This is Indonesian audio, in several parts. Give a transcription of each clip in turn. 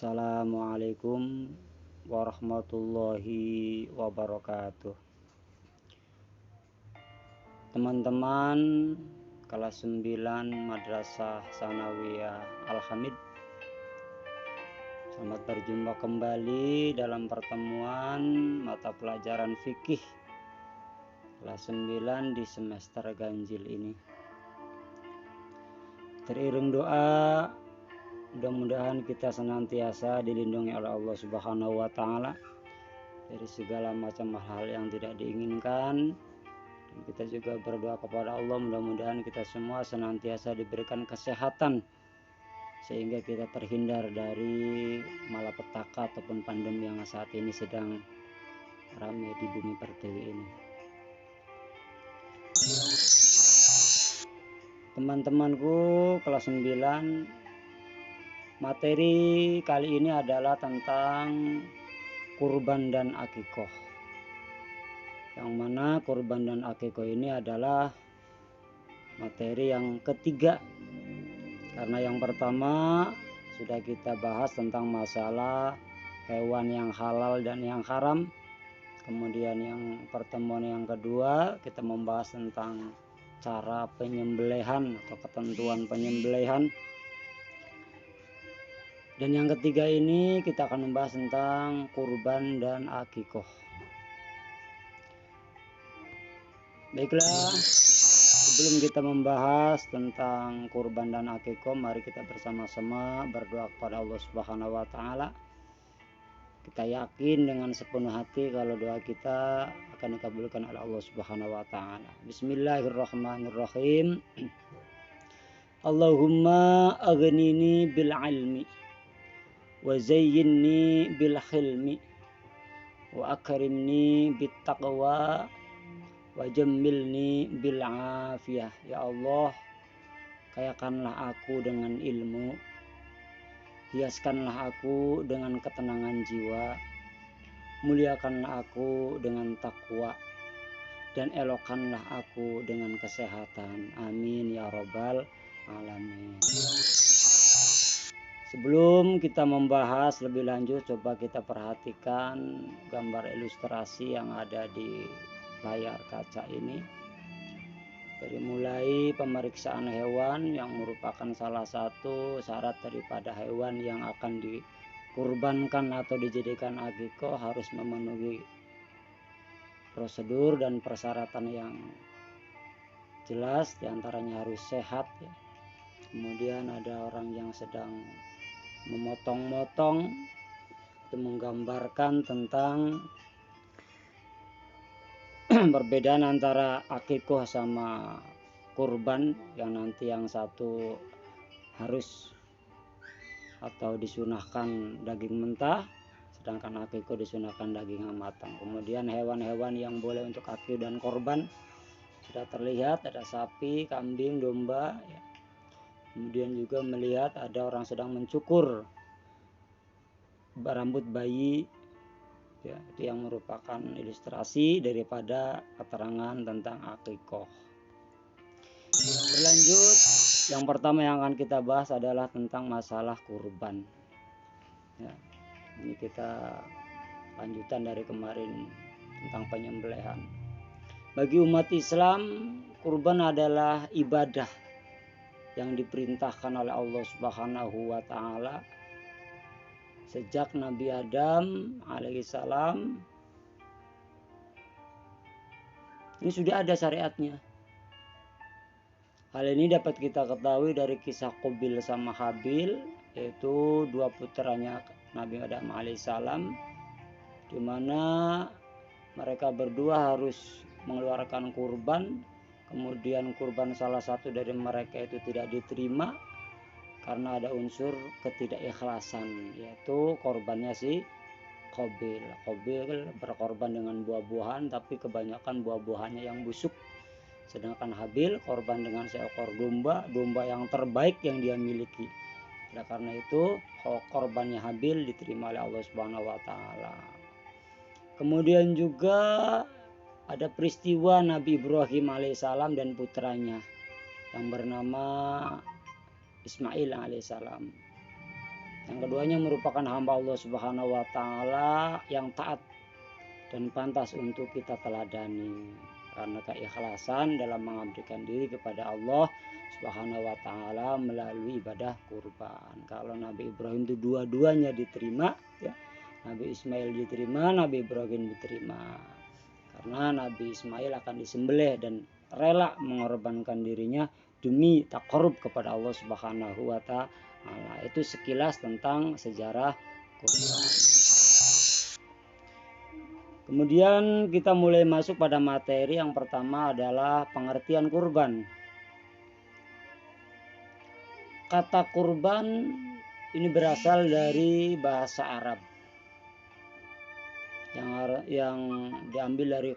Assalamualaikum warahmatullahi wabarakatuh. Teman-teman kelas 9 Madrasah Tsanawiyah Al-Hamid, selamat berjumpa kembali dalam pertemuan mata pelajaran fikih kelas 9 di semester ganjil ini. Teriring doa, mudah-mudahan kita senantiasa dilindungi oleh Allah Subhanahu wa Ta'ala dari segala macam hal yang tidak diinginkan. Dan kita juga berdoa kepada Allah, mudah-mudahan kita semua senantiasa diberikan kesehatan sehingga kita terhindar dari malapetaka ataupun pandemi yang saat ini sedang ramai di bumi pertiwi ini. Teman-temanku kelas 9, materi kali ini adalah tentang kurban dan akikoh. Yang mana kurban dan akikoh ini adalah materi yang ketiga. Karena yang pertama sudah kita bahas tentang masalah hewan yang halal dan yang haram. Kemudian yang pertemuan yang kedua kita membahas tentang cara penyembelihan atau ketentuan penyembelihan. Dan yang ketiga ini kita akan membahas tentang kurban dan akikoh. Baiklah, sebelum kita membahas tentang kurban dan akikoh, mari kita bersama-sama berdoa kepada Allah Subhanahu wa Ta'ala. Kita yakin dengan sepenuh hati kalau doa kita akan dikabulkan oleh Allah Subhanahu wa Ta'ala. Bismillahirrahmanirrahim. Allahumma aghnini bil ilmi wa zayyinni bil hilmi wa akrimni bit taqwa wa jammilni bil afiyah. Ya Allah, kayakanlah aku dengan ilmu, hiaskanlah aku dengan ketenangan jiwa, muliakanlah aku dengan takwa, dan elokkanlah aku dengan kesehatan. Amin ya rabbal alamin. Sebelum kita membahas lebih lanjut, coba kita perhatikan gambar ilustrasi yang ada di layar kaca ini. Dari mulai pemeriksaan hewan yang merupakan salah satu syarat daripada hewan yang akan dikurbankan atau dijadikan akikoh harus memenuhi prosedur dan persyaratan yang jelas, diantaranya harus sehat ya. Kemudian ada orang yang sedang memotong-motong, itu menggambarkan tentang perbedaan antara akikoh sama kurban, yang nanti yang satu harus atau disunahkan daging mentah, sedangkan akikoh disunahkan daging yang matang. Kemudian hewan-hewan yang boleh untuk akikoh dan korban sudah terlihat, ada sapi, kambing, domba ya. Kemudian juga melihat ada orang sedang mencukur rambut bayi ya, itu yang merupakan ilustrasi daripada keterangan tentang akikoh. Berlanjut, yang pertama yang akan kita bahas adalah tentang masalah kurban ya. Ini kita lanjutan dari kemarin tentang penyembelihan. Bagi umat Islam, kurban adalah ibadah yang diperintahkan oleh Allah Subhanahu wa Ta'ala sejak Nabi Adam alaihissalam. Ini sudah ada syariatnya. Hal ini dapat kita ketahui dari kisah Qabil sama Habil, yaitu dua putranya Nabi Adam alaihissalam, di mana mereka berdua harus mengeluarkan kurban. Kemudian kurban salah satu dari mereka itu tidak diterima karena ada unsur ketidakikhlasan, yaitu korbannya si Qabil. Qabil berkorban dengan buah-buahan, tapi kebanyakan buah-buahannya yang busuk. Sedangkan Habil korban dengan seekor domba yang terbaik yang dia miliki. Nah, karena itu korbannya Habil diterima oleh Allah Subhanahu wa Ta'ala. Kemudian juga ada peristiwa Nabi Ibrahim alaihissalam dan putranya yang bernama Ismail alaihissalam. Yang keduanya merupakan hamba Allah Subhanahu wa taala yang taat dan pantas untuk kita teladani karena keikhlasan dalam mengabdikan diri kepada Allah Subhanahu wa taala melalui ibadah kurban. Kalau Nabi Ibrahim itu dua-duanya diterima, ya. Nabi Ismail diterima, Nabi Ibrahim diterima. Karena Nabi Ismail akan disembelih dan rela mengorbankan dirinya demi taqarrub kepada Allah Subhanahu wa taala. Itu sekilas tentang sejarah kurban. Kemudian kita mulai masuk pada materi. Yang pertama adalah pengertian kurban. Kata kurban ini berasal dari bahasa Arab yang diambil dari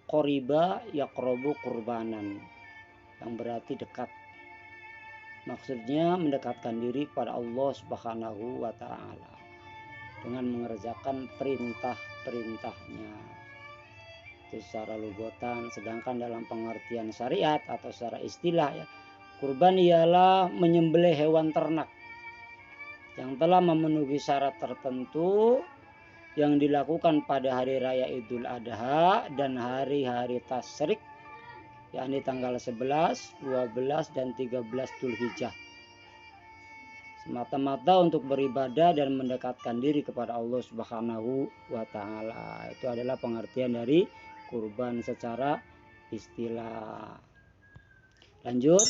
qoriba yaqrobu kurbanan, yang berarti dekat. Maksudnya mendekatkan diri kepada Allah Subhanahu wa taala dengan mengerjakan perintah-perintahnya. Itu secara lugotan. Sedangkan dalam pengertian syariat atau secara istilah, ya, kurban ialah menyembelih hewan ternak yang telah memenuhi syarat tertentu yang dilakukan pada hari raya Idul Adha dan hari-hari tasyrik, yakni tanggal 11, 12, dan 13 Dzulhijjah, semata-mata untuk beribadah dan mendekatkan diri kepada Allah Subhanahu wa taala. Itu adalah pengertian dari kurban secara istilah. Lanjut.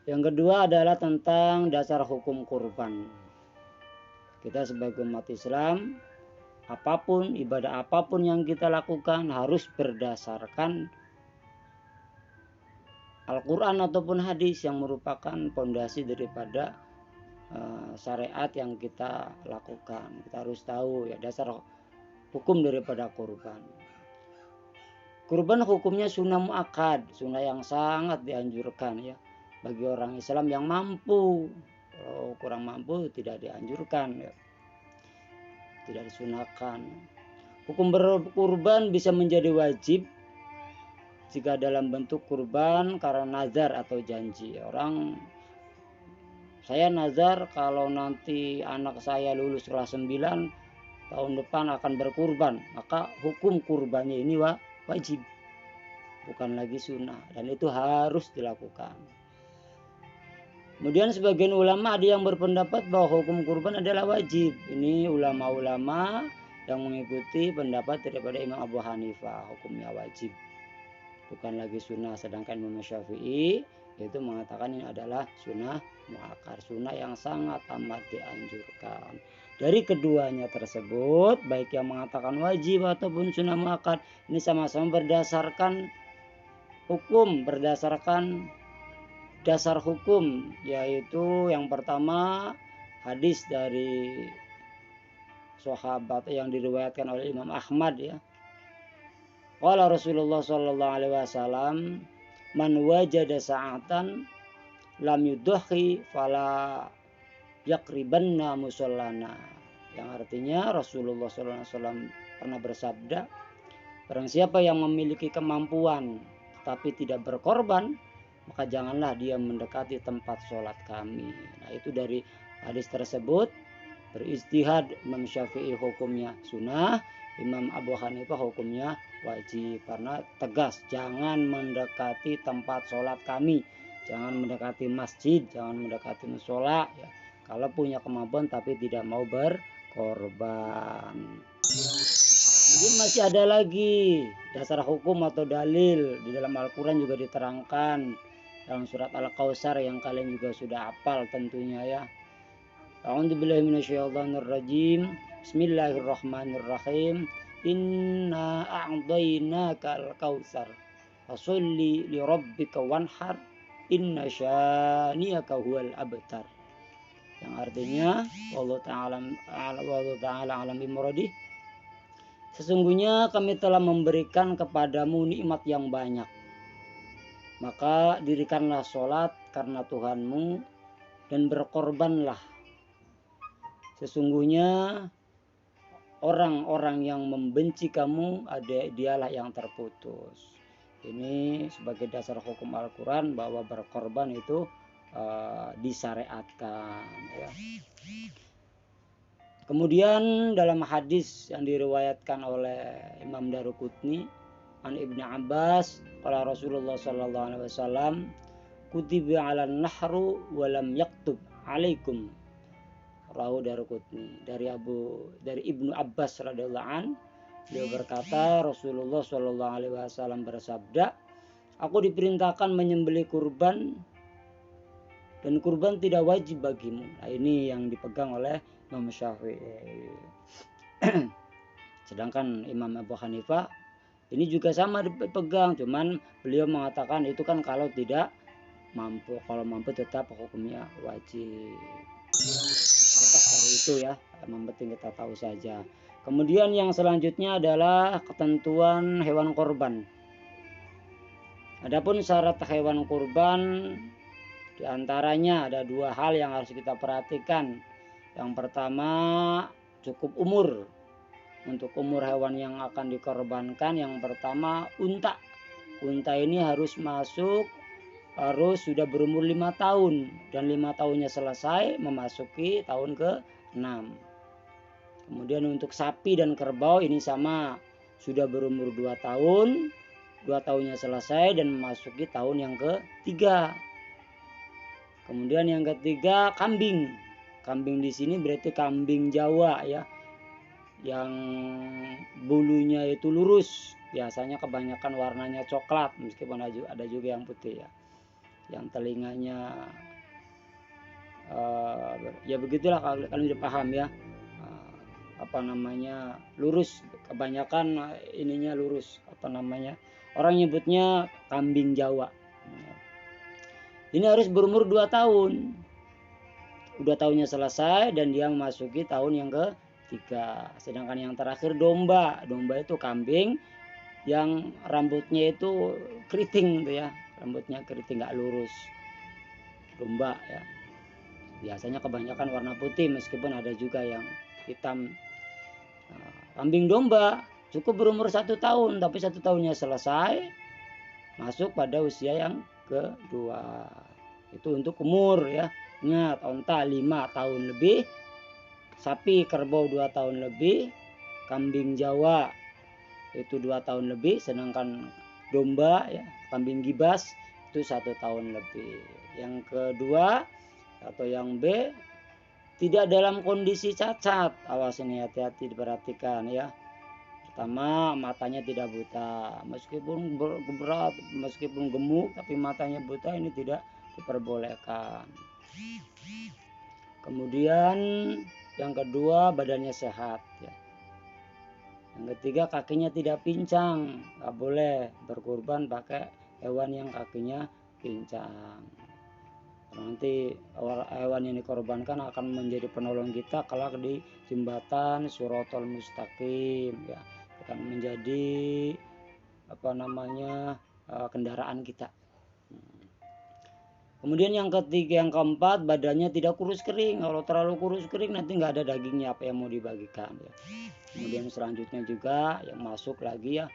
Yang kedua adalah tentang dasar hukum kurban. Kita sebagai umat Islam, apapun, ibadah apapun yang kita lakukan harus berdasarkan Al-Quran ataupun hadis yang merupakan pondasi daripada syariat yang kita lakukan. Kita harus tahu, ya, dasar hukum daripada kurban. Kurban hukumnya sunnah muakkad, sunnah yang sangat dianjurkan, ya, bagi orang Islam yang mampu. Kalau kurang mampu tidak dianjurkan, ya, tidak disunahkan. Hukum berkurban bisa menjadi wajib jika dalam bentuk kurban karena nazar atau janji. Saya nazar kalau nanti anak saya lulus kelas 9 tahun depan akan berkurban, maka hukum kurbannya ini wajib, bukan lagi sunnah, dan itu harus dilakukan. Kemudian sebagian ulama ada yang berpendapat bahwa hukum kurban adalah wajib. Ini ulama-ulama yang mengikuti pendapat daripada Imam Abu Hanifah, hukumnya wajib, bukan lagi sunnah. Sedangkan Imam Syafi'i itu mengatakan ini adalah sunnah muakkad, sunnah yang sangat amat dianjurkan. Dari keduanya tersebut, baik yang mengatakan wajib ataupun sunnah muakkad, ini sama-sama berdasarkan hukum, berdasarkan dasar hukum, yaitu yang pertama hadis dari sahabat yang diriwayatkan oleh Imam Ahmad, ya. Qala Rasulullah sallallahu alaihi wasallam, man wajada sa'atan lam yudhi fala yaqribanna musallana. Yang artinya Rasulullah sallallahu alaihi wasallam pernah bersabda, barang siapa yang memiliki kemampuan tetapi tidak berkorban, maka janganlah dia mendekati tempat sholat kami. Nah, itu dari hadis tersebut beristihad Imam Syafi'i hukumnya sunnah, Imam Abu Hanifah hukumnya wajib, karena tegas, jangan mendekati tempat sholat kami, jangan mendekati masjid, jangan mendekati musola, ya, kalau punya kemampuan tapi tidak mau berkorban. Kemudian masih ada lagi dasar hukum atau dalil di dalam Al-Quran juga diterangkan dalam surat Al-Kautsar yang kalian juga sudah hafal tentunya, ya. A'udzubillahi minasyaitonirrajim. Bismillahirrahmanirrahim. Inna a'dainakal kautsar fasholli li rabbika wanhar inna syani'aka huwal abtar. Yang artinya Allah Ta'ala alam bimuradi, sesungguhnya kami telah memberikan kepadamu nikmat yang banyak, maka dirikanlah sholat karena Tuhanmu dan berkorbanlah. Sesungguhnya orang-orang yang membenci kamu dialah yang terputus. Ini sebagai dasar hukum Al-Quran bahwa berkorban itu disyariatkan ya. Kemudian dalam hadis yang diriwayatkan oleh Imam Daruqutni an Ibnu Abbas qala Rasulullah sallallahu alaihi wasallam kutiba 'alan nahru wa lam yaktub 'alaikum. Rawi Daruqutni dari Ibnu Abbas radhiyallahu an, dia berkata Rasulullah sallallahu alaihi wasallam bersabda, aku diperintahkan menyembelih kurban dan kurban tidak wajib bagimu. Nah, ini yang dipegang oleh Imam Syafi'i. Sedangkan Imam Abu Hanifah ini juga sama dipegang, cuman beliau mengatakan itu kan kalau tidak mampu, kalau mampu tetap hukumnya wajib. Lepas dari itu ya, yang penting kita tahu saja. Kemudian yang selanjutnya adalah ketentuan hewan korban. Adapun syarat hewan kurban diantaranya ada 2 hal yang harus kita perhatikan. Yang pertama, cukup umur. Untuk umur hewan yang akan dikorbankan, yang pertama unta. Unta ini harus sudah berumur 5 tahun dan 5 tahunnya selesai memasuki tahun ke-6. Kemudian untuk sapi dan kerbau ini sama, sudah berumur 2 tahun, 2 tahunnya selesai dan memasuki tahun yang ke-3. Kemudian yang ketiga kambing. Kambing di sini berarti kambing Jawa ya, yang bulunya itu lurus. Biasanya kebanyakan warnanya coklat, meskipun ada juga yang putih ya. Yang telinganya ya begitulah, kalian udah paham ya. Lurus, kebanyakan ininya lurus, orang nyebutnya kambing Jawa. Ini harus berumur 2 tahun. 2 tahunnya selesai dan dia memasuki tahun yang ke-3. Sedangkan yang terakhir domba. Domba itu kambing yang rambutnya itu keriting tuh ya. Rambutnya keriting, nggak lurus. Domba ya. Biasanya kebanyakan warna putih meskipun ada juga yang hitam. Kambing domba cukup berumur 1 tahun, tapi 1 tahunnya selesai masuk pada usia yang kedua. Itu untuk umur ya. Ingat, onta 5 tahun lebih, sapi kerbau 2 tahun lebih, kambing Jawa itu 2 tahun lebih, sedangkan domba ya, kambing gibas itu 1 tahun lebih. Yang kedua atau yang B, tidak dalam kondisi cacat. Awas ini, hati-hati diperhatikan ya. Pertama, matanya tidak buta, meskipun berat, meskipun gemuk tapi matanya buta, ini tidak diperbolehkan. Kemudian yang kedua, badannya sehat ya. Yang ketiga, kakinya tidak pincang. Nggak boleh berkurban pakai hewan yang kakinya pincang. Nanti hewan yang dikorbankan akan menjadi penolong kita kelak di jembatan Shiratal Mustaqim ya. Akan menjadi kendaraan kita. Kemudian yang ketiga, yang keempat, badannya tidak kurus kering. Kalau terlalu kurus kering nanti nggak ada dagingnya, apa yang mau dibagikan ya. Kemudian selanjutnya juga yang masuk lagi ya,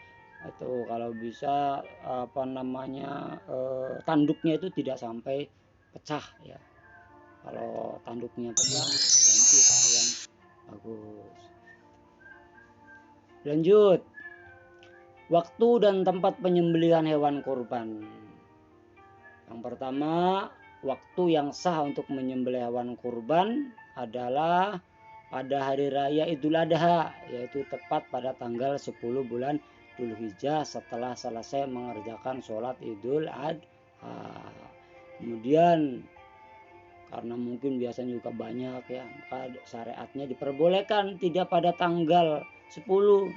itu kalau bisa tanduknya itu tidak sampai pecah ya. Kalau tanduknya pecah ganti yang bagus. Lanjut, waktu dan tempat penyembelihan hewan kurban. Yang pertama, waktu yang sah untuk menyembelih hewan kurban adalah pada hari raya Idul Adha, yaitu tepat pada tanggal 10 bulan Dzulhijjah setelah selesai mengerjakan sholat Idul Adha. Kemudian karena mungkin biasanya juga banyak ya, maka syariatnya diperbolehkan tidak pada tanggal 10,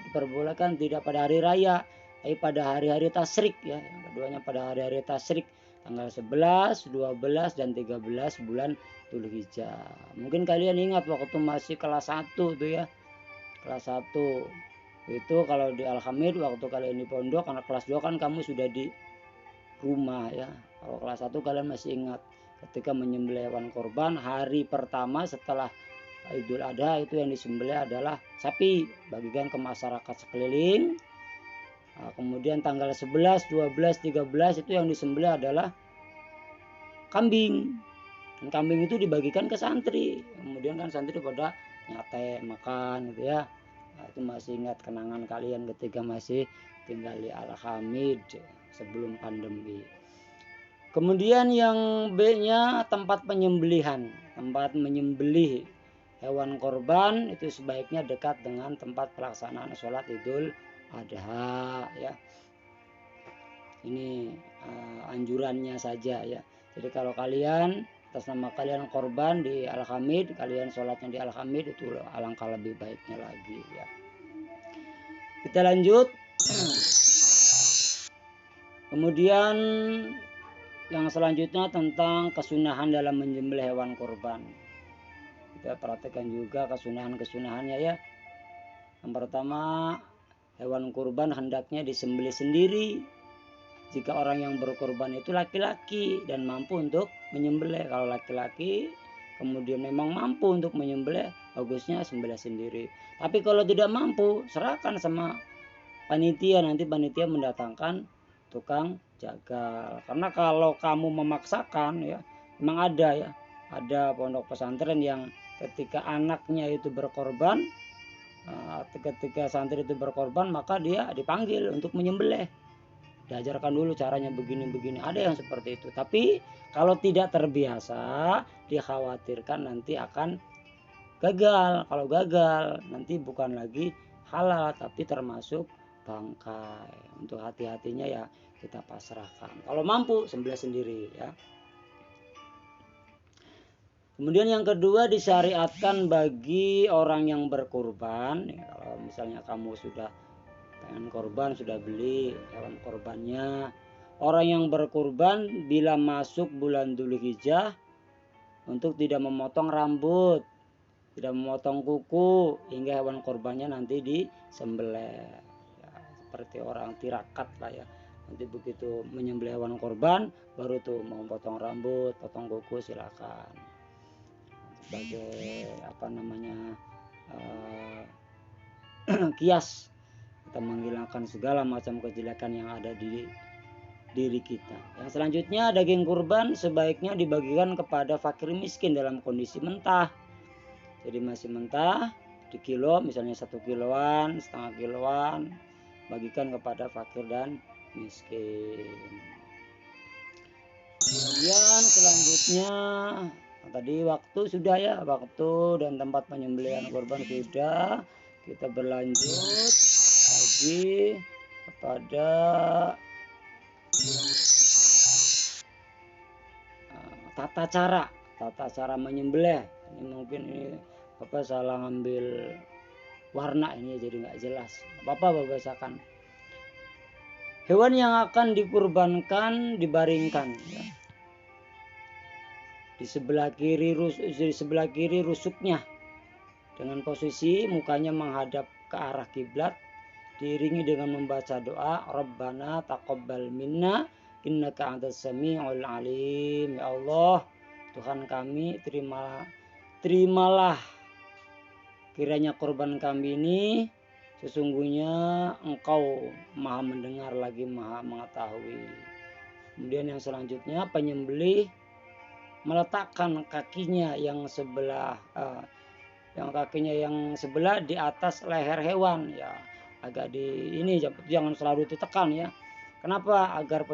diperbolehkan tidak pada hari raya, tapi pada hari-hari tasyrik ya. Yang keduanya pada hari-hari tasyrik, tanggal 11, 12 dan 13 bulan Dzulhijjah. Mungkin kalian ingat waktu masih kelas 1 tuh ya. Kelas 1 itu kalau di Al-Hamid waktu kalian di pondok, karena kelas 2 kan kamu sudah di rumah ya. Kalau kelas 1 kalian masih ingat ketika menyembelih hewan korban, hari pertama setelah Idul Adha itu yang disembelih adalah sapi, bagikan ke masyarakat sekeliling. Nah, kemudian tanggal 11, 12, 13 itu yang disembelih adalah kambing. Dan kambing itu dibagikan ke santri, kemudian kan santri pada nyate makan gitu ya. Nah, itu masih ingat kenangan kalian ketika masih tinggal di Al-Hamid sebelum pandemi. Kemudian yang B-nya tempat penyembelihan. Tempat menyembelih hewan korban itu sebaiknya dekat dengan tempat pelaksanaan sholat Idul Adha ya. Ini anjurannya saja ya. Jadi kalau kalian atas nama kalian korban di Al-Hamid, kalian sholatnya di Al-Hamid, itu alangkah lebih baiknya lagi ya. Kita lanjut. Kemudian yang selanjutnya tentang kesunahan dalam menyembelih hewan korban. Kita perhatikan juga kesunahan-kesunahannya ya. Yang pertama, hewan kurban hendaknya disembelih sendiri. Jika orang yang berkorban itu laki-laki dan mampu untuk menyembelih. Kalau laki-laki kemudian memang mampu untuk menyembelih, bagusnya sembelih sendiri. Tapi kalau tidak mampu, serahkan sama panitia. Nanti panitia mendatangkan tukang jagal. Karena kalau kamu memaksakan ya, memang ada ya, ada pondok pesantren yang ketika anaknya itu berkorban, ketika santri itu berkorban, maka dia dipanggil untuk menyembelih. Diajarkan dulu caranya begini-begini. Ada yang seperti itu. Tapi kalau tidak terbiasa, dikhawatirkan nanti akan gagal. Kalau gagal, nanti bukan lagi halal, tapi termasuk bangkai. Untuk hati-hatinya ya kita pasrahkan. Kalau mampu, sembelih sendiri ya. Kemudian yang kedua, disyariatkan bagi orang yang berkurban. Ya, kalau misalnya kamu sudah pengen korban, sudah beli hewan korbannya, orang yang berkurban bila masuk bulan Dzulhijjah untuk tidak memotong rambut, tidak memotong kuku, hingga hewan korbannya nanti disembelih ya, seperti orang tirakat lah ya. Nanti begitu menyembelih hewan korban, baru tuh mau potong rambut, potong kuku, silakan. Sebagai kias kita menghilangkan segala macam kejelekan yang ada di diri kita. Yang selanjutnya, daging kurban sebaiknya dibagikan kepada fakir miskin dalam kondisi mentah. Jadi masih mentah di kilo, misalnya 1 kiloan, setengah kiloan, bagikan kepada fakir dan miskin. Kemudian selanjutnya, tadi waktu sudah ya, waktu dan tempat penyembelihan korban sudah. Kita berlanjut lagi kepada tata cara menyembelih. Ini mungkin ini Bapak salah ngambil warna ini jadi nggak jelas. Bapak bacakan. Hewan yang akan dikurbankan dibaringkan ya. Di sebelah kiri rusuknya dengan posisi mukanya menghadap ke arah kiblat, diiringi dengan membaca doa Rabbana taqabbal minna innaka antas samiul alim. Ya Allah, Tuhan kami, terimalah kiranya korban kami ini, sesungguhnya Engkau Maha mendengar lagi Maha mengetahui. Kemudian yang selanjutnya, penyembelih meletakkan kakinya yang sebelah di atas leher hewan ya, agak di ini, jangan selalu ditekan ya. Kenapa? Agar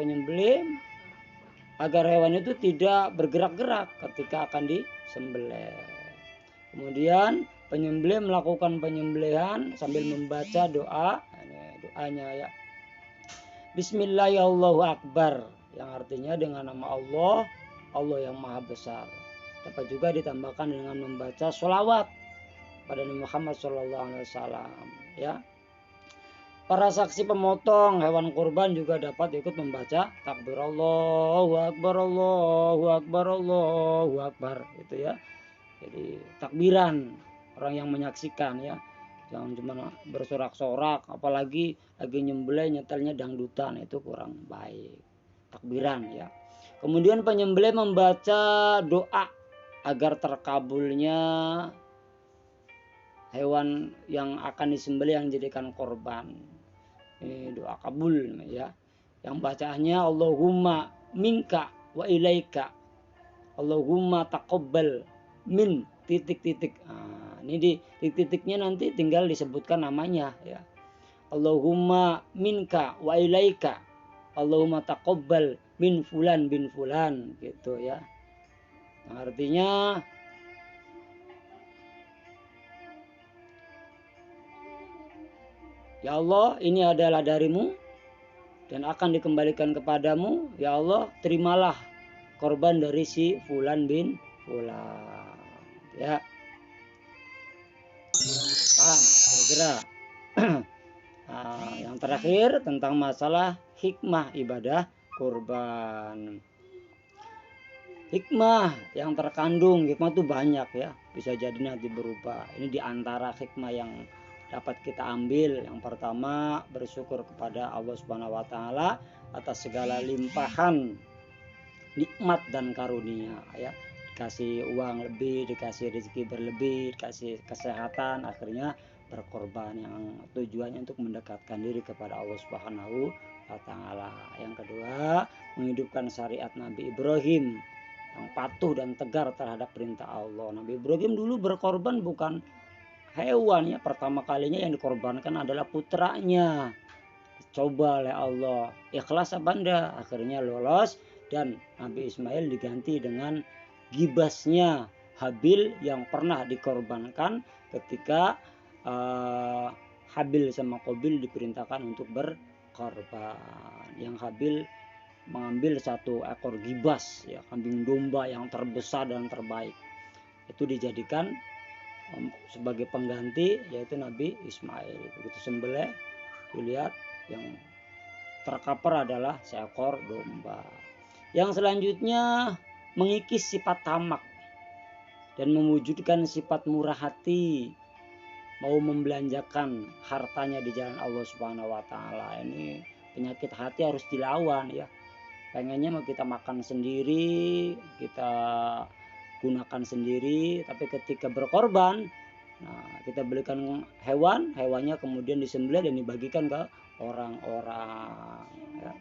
hewan itu tidak bergerak-gerak ketika akan disembelih. Kemudian penyembelih melakukan penyembelihan sambil membaca doa, doanya ya, Bismillahirrahmanirrahim, yang artinya dengan nama Allah yang maha besar. Dapat juga ditambahkan dengan membaca sholawat pada Nabi Muhammad SAW ya. Para saksi pemotong hewan kurban juga dapat ikut membaca takbir Allahu Akbar, Allahu Akbar, Allahu Akbar, itu ya. Jadi takbiran orang yang menyaksikan ya. Jangan cuma bersorak-sorak, apalagi lagi nyembelih nyetelnya dangdutan, itu kurang baik. Takbiran ya. Kemudian penyembelih membaca doa agar terkabulnya hewan yang akan disembelih yang dijadikan korban. Ini doa kabul ya. Yang bacaannya Allahumma minka wa ilaika Allahumma taqabbal min titik-titik. Nah, ini di titik-titiknya nanti tinggal disebutkan namanya ya. Allahumma minka wa ilaika. Allahumma taqabbal min fulan bin fulan gitu ya. Nah, artinya ya Allah, ini adalah darimu dan akan dikembalikan kepadamu. Ya Allah, terimalah korban dari si fulan bin fulan. Ya, paham kira-kira. Nah, yang terakhir tentang masalah hikmah ibadah kurban. Hikmah yang terkandung, hikmah itu banyak ya, bisa jadi nanti berubah. Ini diantara hikmah yang dapat kita ambil. Yang pertama, bersyukur kepada Allah Subhanahu wa taala atas segala limpahan nikmat dan karunia ya. Dikasih uang lebih, dikasih rezeki berlebih, dikasih kesehatan, akhirnya berkorban yang tujuannya untuk mendekatkan diri kepada Allah Subhanahu wa taala. Yang kedua, menghidupkan syariat Nabi Ibrahim yang patuh dan tegar terhadap perintah Allah. Nabi Ibrahim dulu berkorban bukan hewan ya, pertama kalinya yang dikorbankan adalah putranya. Coba oleh Allah, ikhlas apa enggak? Akhirnya lolos dan Nabi Ismail diganti dengan gibasnya Habil yang pernah dikorbankan ketika Habil sama Qabil diperintahkan untuk berkorban. Yang Habil mengambil satu ekor gibas ya, kambing domba yang terbesar dan terbaik, itu dijadikan sebagai pengganti, yaitu Nabi Ismail. Begitu sembelih, dilihat yang terkapar adalah seekor domba. Yang selanjutnya, mengikis sifat tamak dan mewujudkan sifat murah hati, mau membelanjakan hartanya di jalan Allah Subhanahu wa taala. Ini penyakit hati harus dilawan ya. Pengennya mau kita makan sendiri, kita gunakan sendiri, tapi ketika berkorban, nah kita belikan hewan, hewannya kemudian disembelih dan dibagikan ke orang-orang ya.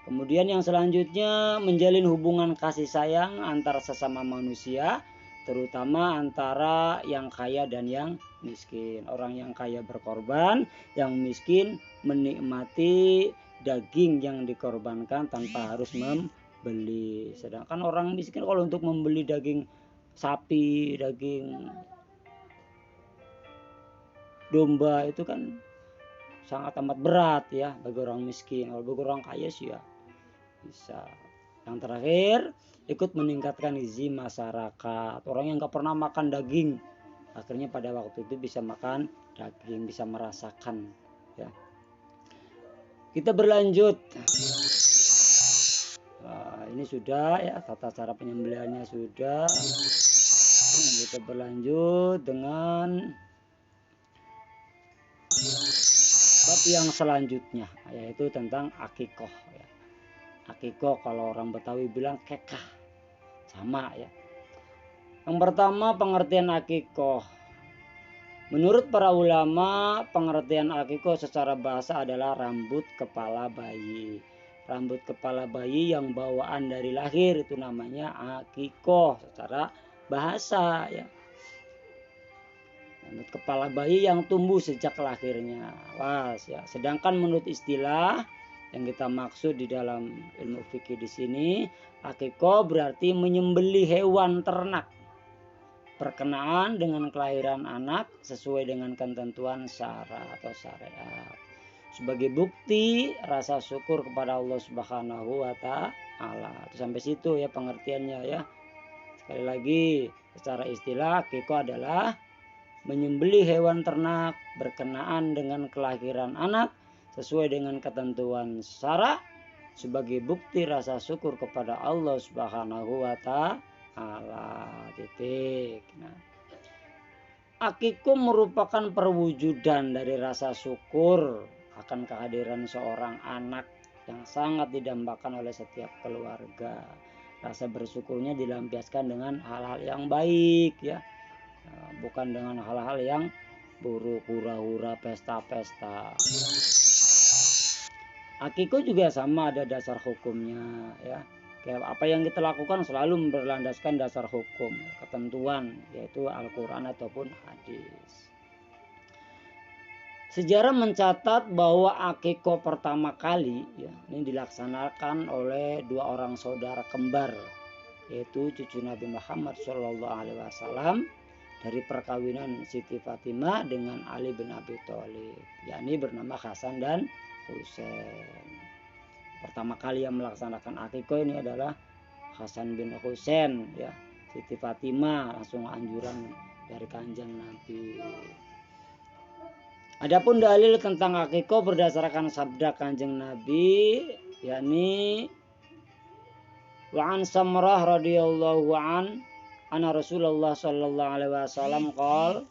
Kemudian yang selanjutnya, menjalin hubungan kasih sayang antar sesama manusia, terutama antara yang kaya dan yang miskin. Orang yang kaya berkorban, yang miskin menikmati daging yang dikorbankan tanpa harus membeli. Sedangkan orang miskin kalau untuk membeli daging sapi, daging domba itu kan sangat amat berat ya bagi orang miskin. Kalau bagi orang kaya sih ya bisa. Yang terakhir, ikut meningkatkan gizi masyarakat. Orang yang gak pernah makan daging, akhirnya pada waktu itu bisa makan daging, bisa merasakan ya. Kita berlanjut. Nah, ini sudah ya, tata cara penyembelihannya sudah. Kita berlanjut dengan bab yang selanjutnya, yaitu tentang akikoh ya. Akikoh kalau orang Betawi bilang kekah, sama ya. Yang pertama, pengertian akikoh. Menurut para ulama, pengertian akikoh secara bahasa adalah rambut kepala bayi. Rambut kepala bayi yang bawaan dari lahir itu namanya akikoh secara bahasa ya. Rambut kepala bayi yang tumbuh sejak lahirnya. Was ya. Sedangkan menurut istilah yang kita maksud di dalam ilmu fikih di sini, akikoh berarti menyembelih hewan ternak berkenaan dengan kelahiran anak sesuai dengan ketentuan syara atau syariat, sebagai bukti rasa syukur kepada Allah Subhanahu wa taala. Sampai situ ya pengertiannya ya. Sekali lagi, secara istilah akikoh adalah menyembelih hewan ternak berkenaan dengan kelahiran anak sesuai dengan ketentuan syara sebagai bukti rasa syukur kepada Allah Subhanahu wa taala. Titik. Nah, akikoh merupakan perwujudan dari rasa syukur akan kehadiran seorang anak yang sangat didambakan oleh setiap keluarga. Rasa bersyukurnya dilampiaskan dengan hal-hal yang baik ya, bukan dengan hal-hal yang buruk, hura-hura, pesta-pesta. Akikoh juga sama ada dasar hukumnya ya. Kayak apa yang kita lakukan selalu berlandaskan dasar hukum, ketentuan, yaitu Al-Quran ataupun hadis. Sejarah mencatat bahwa akikoh pertama kali ya, ini dilaksanakan oleh dua orang saudara kembar, yaitu cucu Nabi Muhammad SAW dari perkawinan Siti Fatimah dengan Ali bin Abi Thalib, yakni bernama Hasan dan Husain. Pertama kali yang melaksanakan akikoh ini adalah Hasan bin Husain ya. Siti Fatimah langsung anjuran dari Kanjeng Nabi. Adapun dalil tentang akikoh berdasarkan sabda Kanjeng Nabi, yakni wa an Samrah radhiyallahu anna Rasulullah sallallahu alaihi wasallam qala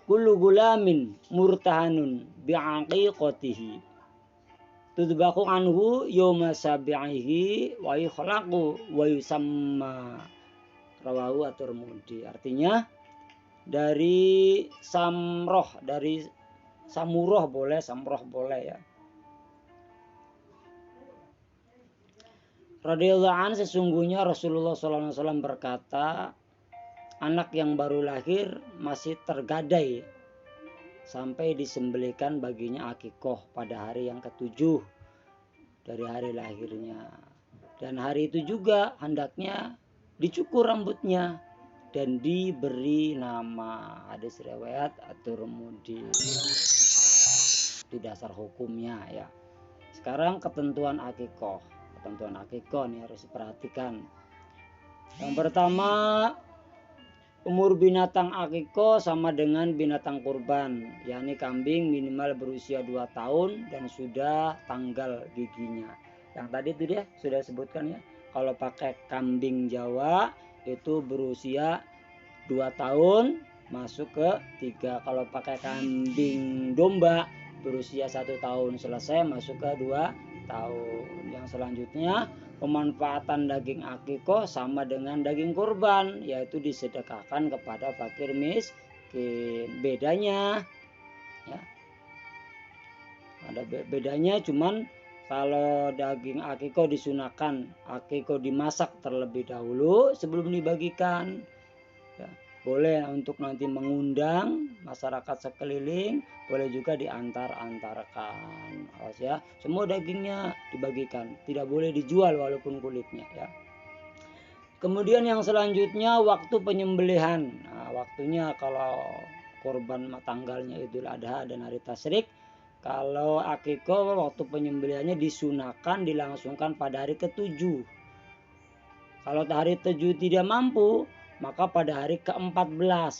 kullu gulamin murtahanun bi'aqiqatihi tudbaku anhu yawma sabi'ihi wa yukhlaqu wa yusamma, rawahu at-Tirmidzi. Artinya dari Samroh, dari Samurah boleh, Samroh boleh ya. Radhiyallahu anhu, sesungguhnya Rasulullah SAW berkata, anak yang baru lahir masih tergadai sampai disembelihkan baginya akikoh pada hari yang ke-7 dari hari lahirnya. Dan hari itu juga hendaknya dicukur rambutnya dan diberi nama. Hadis riwayat at-Tirmidzi di dasar hukumnya ya. Sekarang ketentuan akikoh. Ketentuan akikoh nih harus diperhatikan. Yang pertama, umur binatang akikoh sama dengan binatang kurban, yakni kambing minimal berusia 2 tahun dan sudah tanggal giginya. Yang tadi itu dia sudah sebutkan ya. Kalau pakai kambing Jawa itu berusia 2 tahun masuk ke 3. Kalau pakai kambing domba berusia 1 tahun selesai masuk ke 2 tahun. Yang selanjutnya, pemanfaatan daging akikoh sama dengan daging kurban, yaitu disedekahkan kepada fakir miskin. Bedanya ya, ada bedanya, cuman kalau daging akikoh disunahkan akikoh dimasak terlebih dahulu sebelum dibagikan ya. Boleh untuk nanti mengundang masyarakat sekeliling, boleh juga diantar-antarkan ya. Semua dagingnya dibagikan, tidak boleh dijual walaupun kulitnya ya. Kemudian yang selanjutnya waktu penyembelihan. Nah, waktunya kalau kurban tanggalnya Idul Adha dan hari tasyrik. Kalau akikoh waktu penyembelihannya disunahkan dilangsungkan pada hari ke-7. Kalau hari ke-7 tidak mampu, maka pada hari ke-14.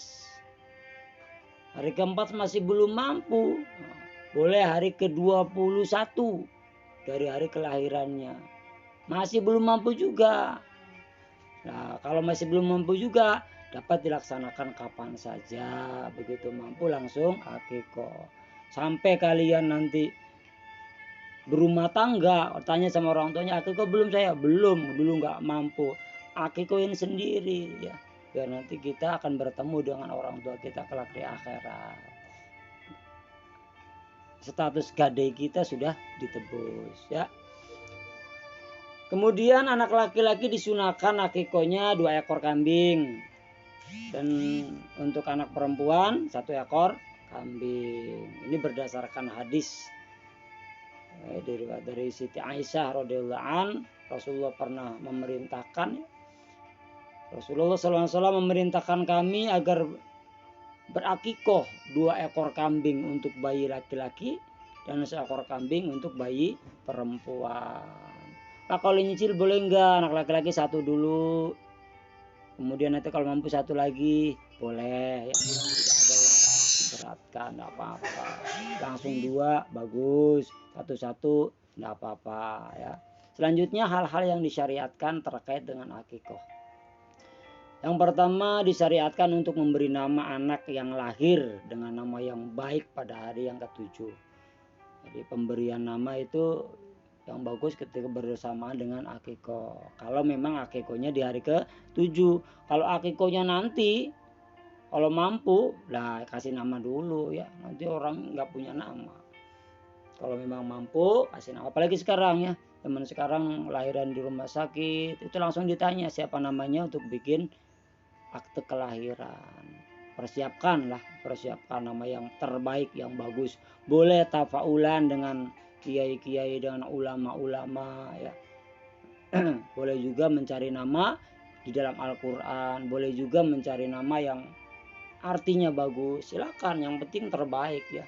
Hari ke-14 masih belum mampu, boleh hari ke-21 dari hari kelahirannya. Masih belum mampu juga. Nah, kalau masih belum mampu juga dapat dilaksanakan kapan saja. Begitu mampu langsung akikoh. Sampai kalian nanti berumah tangga, tanya sama orang tuanya, akikoh belum? Saya belum, dulu nggak mampu. Akikohin sendiri ya, biar nanti kita akan bertemu dengan orang tua kita kelak di akhirat. Status gadai kita sudah ditebus ya. Kemudian anak laki-laki disunahkan akikohnya 2 ekor kambing, dan untuk anak perempuan 1 ekor kambing. Ini berdasarkan hadis dari Siti Aisyah radhiyallahu an, Rasulullah pernah memerintahkan, Rasulullah SAW memerintahkan kami agar berakikoh 2 ekor kambing untuk bayi laki-laki dan 1 ekor kambing untuk bayi perempuan. Pak, kalau nyicil boleh enggak? Anak laki-laki 1 dulu, kemudian nanti kalau mampu 1 lagi boleh ya. Tidak ada yang diberatkan, enggak apa-apa. Langsung 2 bagus, 1-1 enggak apa-apa ya. Selanjutnya hal-hal yang disyariatkan terkait dengan akikoh. Yang pertama, disyariatkan untuk memberi nama anak yang lahir dengan nama yang baik pada hari yang ke-7. Jadi pemberian nama itu yang bagus ketika bersamaan dengan akikoh. Kalau memang akikohnya di hari ke-7. Kalau akikohnya nanti, kalau mampu, lah kasih nama dulu ya. Nanti orang nggak punya nama. Kalau memang mampu, kasih nama. Apalagi sekarang ya, Teman sekarang lahiran di rumah sakit, itu langsung ditanya siapa namanya untuk bikin akte kelahiran. Persiapkan nama yang terbaik, yang bagus. Boleh tafaulan dengan kiai-kiai, dengan ulama-ulama ya. Boleh juga mencari nama di dalam Al-Quran, boleh juga mencari nama yang artinya bagus, silakan, yang penting terbaik ya.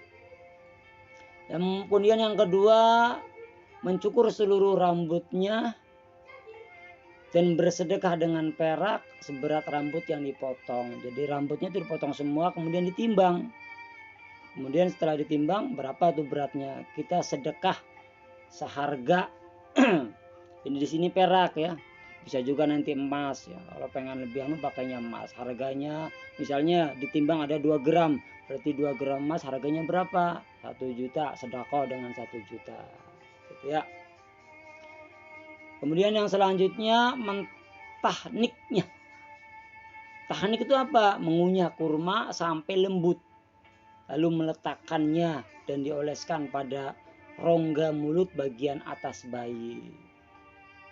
Dan kemudian yang kedua, mencukur seluruh rambutnya dan bersedekah dengan perak seberat rambut yang dipotong. Jadi rambutnya itu dipotong semua, kemudian ditimbang. Kemudian setelah ditimbang, berapa tuh beratnya? Kita sedekah seharga. Ini di sini perak ya. Bisa juga nanti emas ya. Kalau pengen lebih pakainya emas. Harganya misalnya ditimbang ada 2 gram. Berarti 2 gram emas harganya berapa? 1 juta. Sedekah dengan 1 juta. Gitu ya. Kemudian yang selanjutnya mentahniknya. Tahnik itu apa? Mengunyah kurma sampai lembut. Lalu meletakkannya dan dioleskan pada rongga mulut bagian atas bayi.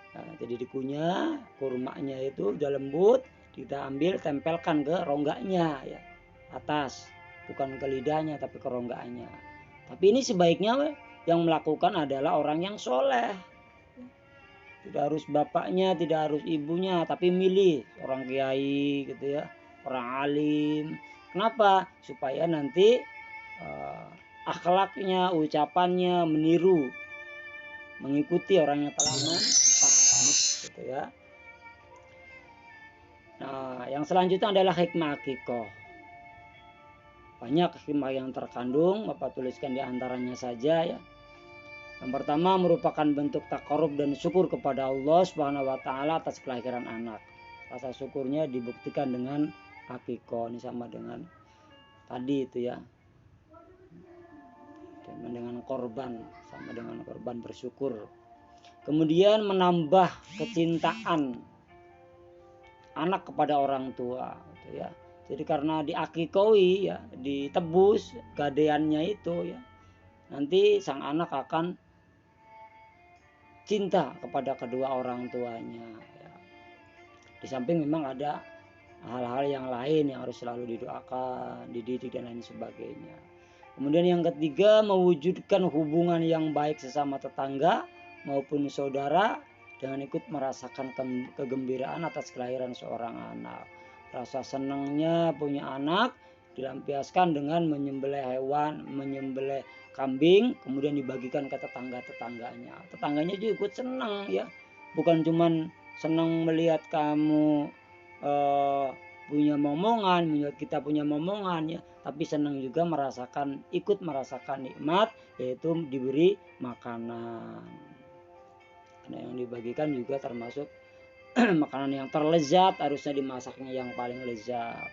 Nah, jadi dikunyah kurmanya itu udah lembut, kita ambil tempelkan ke rongganya ya, atas, bukan ke lidahnya tapi ke rongganya. Tapi ini sebaiknya yang melakukan adalah orang yang soleh. Tidak harus bapaknya, tidak harus ibunya, tapi milih orang kiai gitu ya, orang alim. Kenapa? Supaya nanti akhlaknya, ucapannya meniru, mengikuti orang yang telah mentahnik gitu ya. Nah, yang selanjutnya adalah hikmah akikoh. Banyak hikmah yang terkandung, Bapak tuliskan di antaranya saja ya. Yang pertama merupakan bentuk takarub dan syukur kepada Allah Subhanahu wa taala atas kelahiran anak. Rasa syukurnya dibuktikan dengan akikoh. Ini sama dengan tadi itu ya. Dengan korban, sama dengan korban bersyukur. Kemudian menambah kecintaan anak kepada orang tua gitu ya. Jadi karena diakikoi ya, ditebus gadeannya itu ya, nanti sang anak akan cinta kepada kedua orang tuanya ya. Di samping memang ada hal-hal yang lain yang harus selalu didoakan, dididik dan lain sebagainya. Kemudian yang ketiga, mewujudkan hubungan yang baik sesama tetangga maupun saudara dengan ikut merasakan kegembiraan atas kelahiran seorang anak. Rasa senangnya punya anak dilampiaskan dengan menyembelih hewan, menyembelih kambing, kemudian dibagikan ke tetangga-tetangganya. Tetangganya juga ikut senang ya. Bukan cuman senang melihat kamu punya momongan, melihat kita punya momongan ya, tapi senang juga ikut merasakan nikmat, yaitu diberi makanan. Nah, yang dibagikan juga termasuk makanan yang terlezat, harusnya dimasaknya yang paling lezat.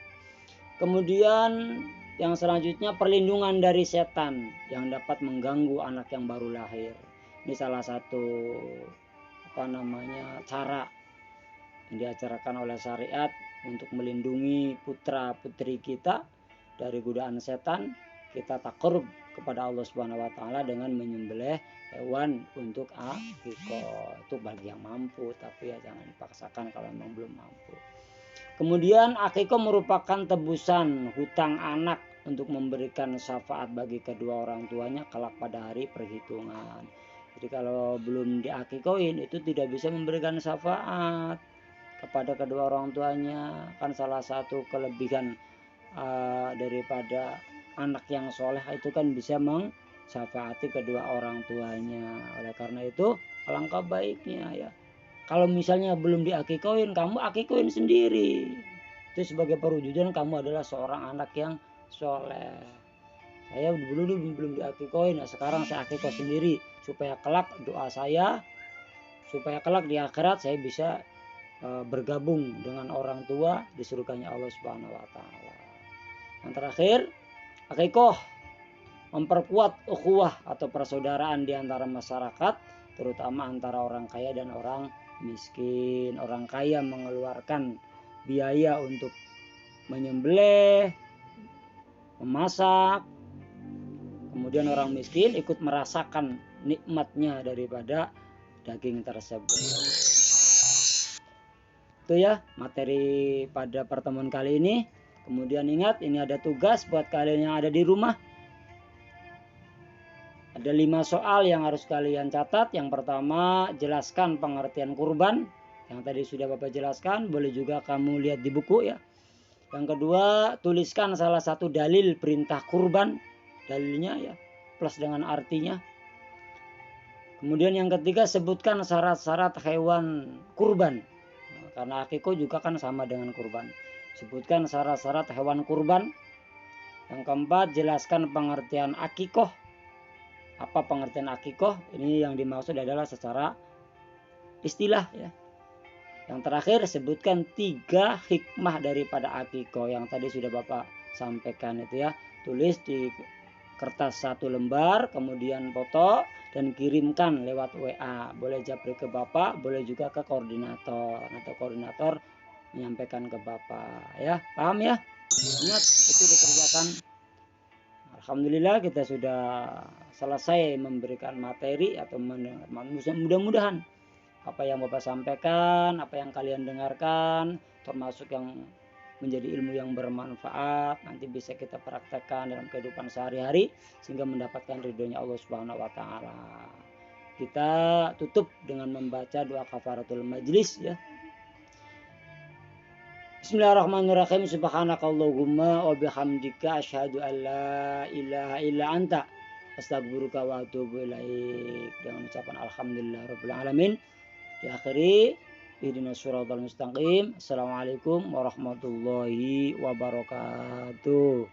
Kemudian yang selanjutnya perlindungan dari setan yang dapat mengganggu anak yang baru lahir. Ini salah satu cara yang diajarkan oleh syariat untuk melindungi putra putri kita dari godaan setan. Kita takarub kepada Allah Subhanahu wa taala dengan menyembelih hewan untuk akikoh. Itu bagi yang mampu, tapi ya jangan dipaksakan kalau memang belum mampu. Kemudian akikoh merupakan tebusan hutang anak untuk memberikan syafaat bagi kedua orang tuanya kelak pada hari perhitungan. Jadi kalau belum diakikohin itu tidak bisa memberikan syafaat kepada kedua orang tuanya. Kan salah satu kelebihan daripada anak yang soleh itu kan bisa mensyafaati kedua orang tuanya. Oleh karena itu alangkah baiknya ya, kalau misalnya belum diakikohin, kamu akikohin sendiri. Itu sebagai perwujudan kamu adalah seorang anak yang soleh. Saya dulu belum diakikohin, nah sekarang saya akikoh sendiri supaya kelak doa saya, supaya kelak di akhirat saya bisa bergabung dengan orang tua di surganya Allah Subhanahu wa taala. Yang terakhir, akikoh memperkuat ukhuwah atau persaudaraan di antara masyarakat, terutama antara orang kaya dan orang miskin. Orang kaya mengeluarkan biaya untuk menyembelih, memasak, kemudian orang miskin ikut merasakan nikmatnya daripada daging tersebut. Itu ya materi pada pertemuan kali ini. Kemudian ingat, ini ada tugas buat kalian yang ada di rumah. Ada 5 soal yang harus kalian catat. Yang pertama, jelaskan pengertian kurban. Yang tadi sudah Bapak jelaskan, boleh juga kamu lihat di buku ya. Yang kedua, tuliskan salah satu dalil perintah kurban. Dalilnya ya, plus dengan artinya. Kemudian yang ketiga, sebutkan syarat-syarat hewan kurban. Karena akikoh juga kan sama dengan kurban. Sebutkan syarat-syarat hewan kurban. Yang keempat, jelaskan pengertian akikoh. Apa pengertian akikoh? Ini yang dimaksud adalah secara istilah ya. Yang terakhir, sebutkan 3 hikmah daripada akikoh. Yang tadi sudah Bapak sampaikan itu ya. Tulis di kertas 1 lembar, kemudian foto dan kirimkan lewat WA. Boleh japri ke Bapak, boleh juga ke koordinator. Atau koordinator menyampaikan ke Bapak ya. Paham ya? Ingat, itu dikerjakan. Alhamdulillah kita sudah selesai memberikan materi atau mudah-mudahan apa yang Bapak sampaikan, apa yang kalian dengarkan, termasuk yang menjadi ilmu yang bermanfaat, nanti bisa kita praktekkan dalam kehidupan sehari-hari sehingga mendapatkan ridhonya Allah Subhanahu wa taala. Kita tutup dengan membaca doa kafaratul majlis ya. Bismillahirrahmanirrahim. Subhanakallahumma wa bihamdika asyhadu an la ilaha illa anta astaghfiruka wa atubu ilaik. Dengan ucapan alhamdulillahirabbil alamin diakhiri ihdinas siratal mustaqim. Assalamualaikum warahmatullahi wabarakatuh.